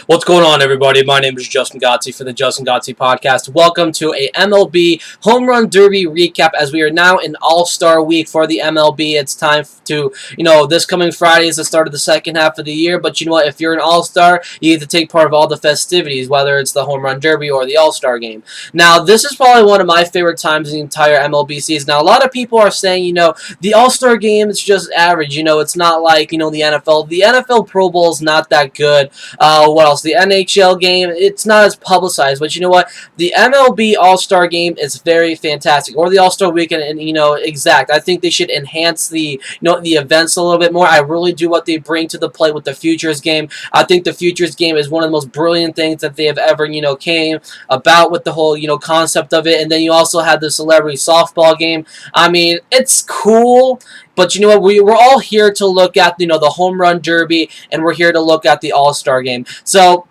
What's going on, everybody? My name is Justin Godsey for the Justin Godsey Podcast. Welcome to a MLB Home Run Derby recap as we are now in All-Star Week for the MLB. It's time to, this coming Friday is the start of the second half of the year, but you know what? If you're an All-Star, you get to take part of all the festivities, whether it's the Home Run Derby or the All-Star Game. Now, this is probably one of my favorite times in the entire MLB season. Now, a lot of people are saying, the All-Star Game is just average. It's not like, the NFL. The NFL Pro Bowl is not that good. What else? The NHL game, it's not as publicized, but you know what? The MLB All-Star Game is very fantastic, or the All-Star Weekend, and exact. I think they should enhance the the events a little bit more. I really do what they bring to the play with the Futures game. I think the Futures game is one of the most brilliant things that they have ever came about with the whole concept of it. And then you also have the celebrity softball game. I mean, it's cool. But you know what? We're all here to look at the Home Run Derby, and we're here to look at the All-Star Game. So,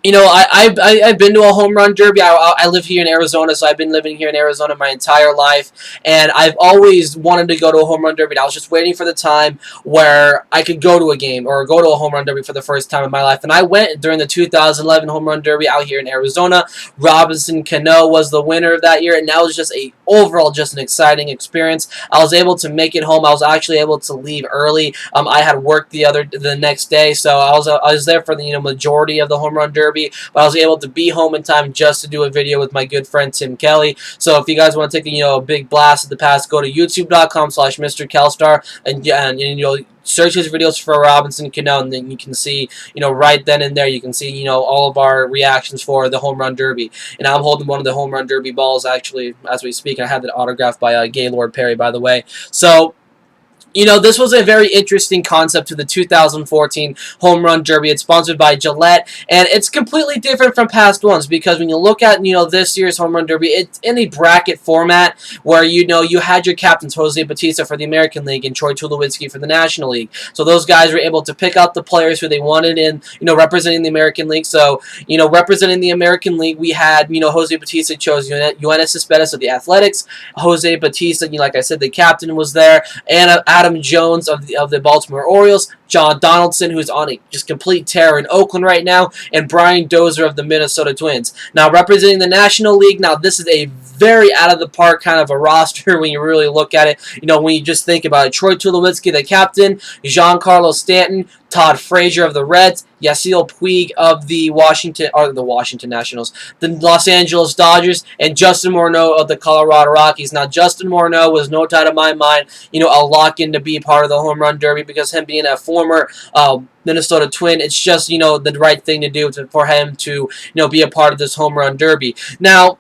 I've been to a home run derby. I live here in Arizona, so I've been living here in Arizona my entire life, and I've always wanted to go to a home run derby. I was just waiting for the time where I could go to a game or go to a home run derby for the first time in my life, and I went during the 2011 home run derby out here in Arizona. Robinson Cano was the winner of that year, and that was just overall just an exciting experience. I was able to make it home. I was actually able to leave early. I had work the next day, so I was there for the majority of the home run derby. But I was able to be home in time just to do a video with my good friend Tim Kelly. So if you guys want to take a big blast of the past, go to youtube.com/Mr. Kelstar and search his videos for Robinson Cano, and then you can see right then and there you can see all of our reactions for the home run derby. And I'm holding one of the home run derby balls actually as we speak. I had that autographed by Gaylord Perry, by the way. So this was a very interesting concept to the 2014 Home Run Derby. It's sponsored by Gillette, and it's completely different from past ones because when you look at, this year's Home Run Derby, it's in a bracket format where, you had your captains, Jose Bautista for the American League and Troy Tulowitzki for the National League. So those guys were able to pick out the players who they wanted in, representing the American League. So, representing the American League, we had, Jose Bautista chose Yoenis Cespedes of the Athletics. Jose Bautista, like I said, the captain was there, and Adam Jones of the Baltimore Orioles, John Donaldson, who's on a just complete tear in Oakland right now, and Brian Dozier of the Minnesota Twins. Now, representing the National League, now this is a very out-of-the-park kind of a roster when you really look at it. When you just think about it. Troy Tulowitzki, the captain, Giancarlo Stanton, Todd Frazier of the Reds, Yasiel Puig of the Washington Nationals, the Los Angeles Dodgers, and Justin Morneau of the Colorado Rockies. Now, Justin Morneau was no doubt in my mind, a lock-in to be part of the Home Run Derby because him being a former Minnesota Twin, it's just, the right thing to do for him to, be a part of this Home Run Derby. Now,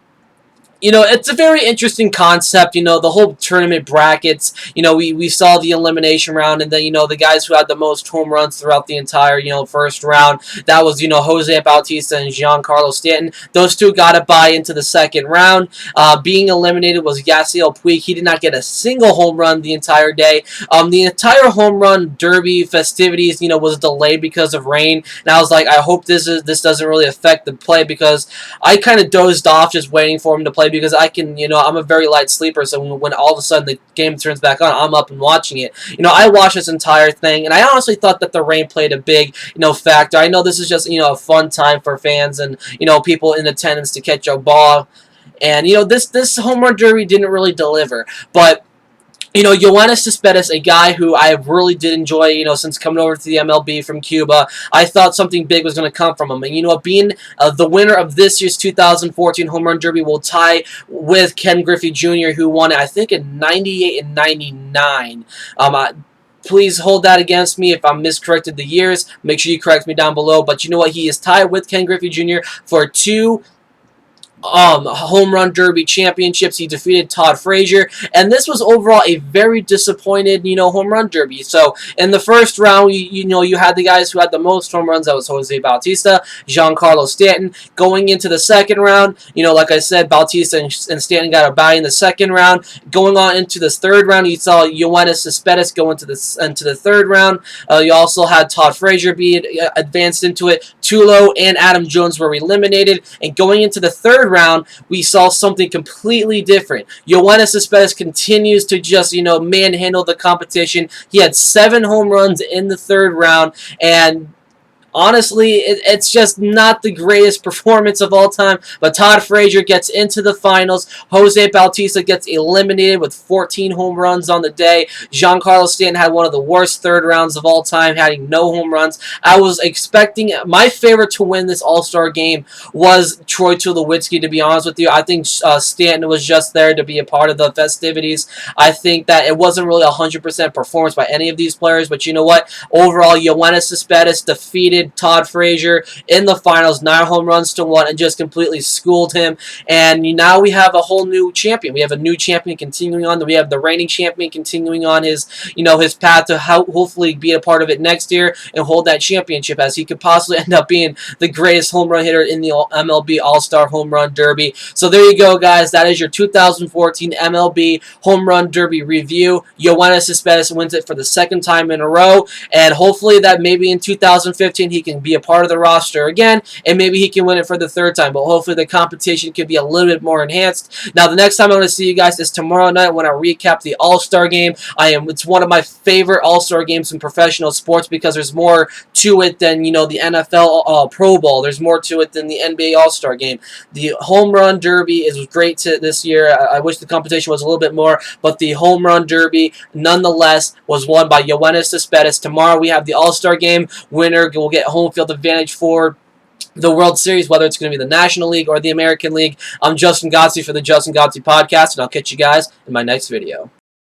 it's a very interesting concept, the whole tournament brackets. We saw the elimination round, and then, the guys who had the most home runs throughout the entire, first round. That was, Jose Bautista and Giancarlo Stanton. Those two got a bye into the second round. Being eliminated was Yasiel Puig. He did not get a single home run the entire day. The entire home run derby festivities, was delayed because of rain. And I was like, I hope this doesn't really affect the play because I kind of dozed off just waiting for him to play. Because I can, I'm a very light sleeper, so when all of a sudden the game turns back on, I'm up and watching it. I watched this entire thing, and I honestly thought that the rain played a big, factor. I know this is just, a fun time for fans and, people in attendance to catch a ball. And, this home run derby didn't really deliver. But Yoenis Cespedes, a guy who I really did enjoy, since coming over to the MLB from Cuba. I thought something big was going to come from him. And, being the winner of this year's 2014 Home Run Derby will tie with Ken Griffey Jr., who won it, I think, in 98 and 99. Please hold that against me if I'm miscorrected the years. Make sure you correct me down below. But you know what? He is tied with Ken Griffey Jr. for two home run derby championships. He defeated Todd Frazier, and this was overall a very disappointed, home run derby. So in the first round, you had the guys who had the most home runs. That was Jose Bautista, Giancarlo Stanton. Going into the second round, like I said, Bautista and Stanton got a bye in the second round. Going on into this third round, you saw Yoenis Cespedes go into the third round. You also had Todd Frazier be advanced into it. Tulo and Adam Jones were eliminated, and going into the third round, we saw something completely different. Yoenis Cespedes continues to just, manhandle the competition. He had 7 home runs in the third round, and honestly, it's just not the greatest performance of all time. But Todd Frazier gets into the finals. Jose Bautista gets eliminated with 14 home runs on the day. Giancarlo Stanton had one of the worst third rounds of all time, having no home runs. I was expecting my favorite to win this All-Star game was Troy Tulowitzki, to be honest with you. I think Stanton was just there to be a part of the festivities. I think that it wasn't really 100% performance by any of these players, but you know what? Overall, Yoenis Cespedes defeated Todd Frazier in the finals, 9 home runs to 1, and just completely schooled him. And now we have a whole new champion. We have a new champion continuing on. We have the reigning champion continuing on his path to hopefully be a part of it next year and hold that championship, as he could possibly end up being the greatest home run hitter in the MLB All-Star Home Run Derby. So there you go, guys. That is your 2014 MLB Home Run Derby review. Yoenis Cespedes wins it for the second time in a row, and hopefully that maybe in 2015 he can be a part of the roster again, and maybe he can win it for the third time. But hopefully the competition can be a little bit more enhanced. Now, the next time I'm going to see you guys is tomorrow night when I recap the All-Star game. It's one of my favorite All-Star games in professional sports because there's more to it than the NFL Pro Bowl. There's more to it than the NBA All-Star game. The Home Run Derby is great this year. I wish the competition was a little bit more, but the Home Run Derby nonetheless was won by Yoenis Cespedes. Tomorrow we have the All-Star game. Winner will get home field advantage for the World Series, whether it's going to be the National League or the American League. I'm Justin Godsey for the Justin Godsey Podcast, and I'll catch you guys in my next video.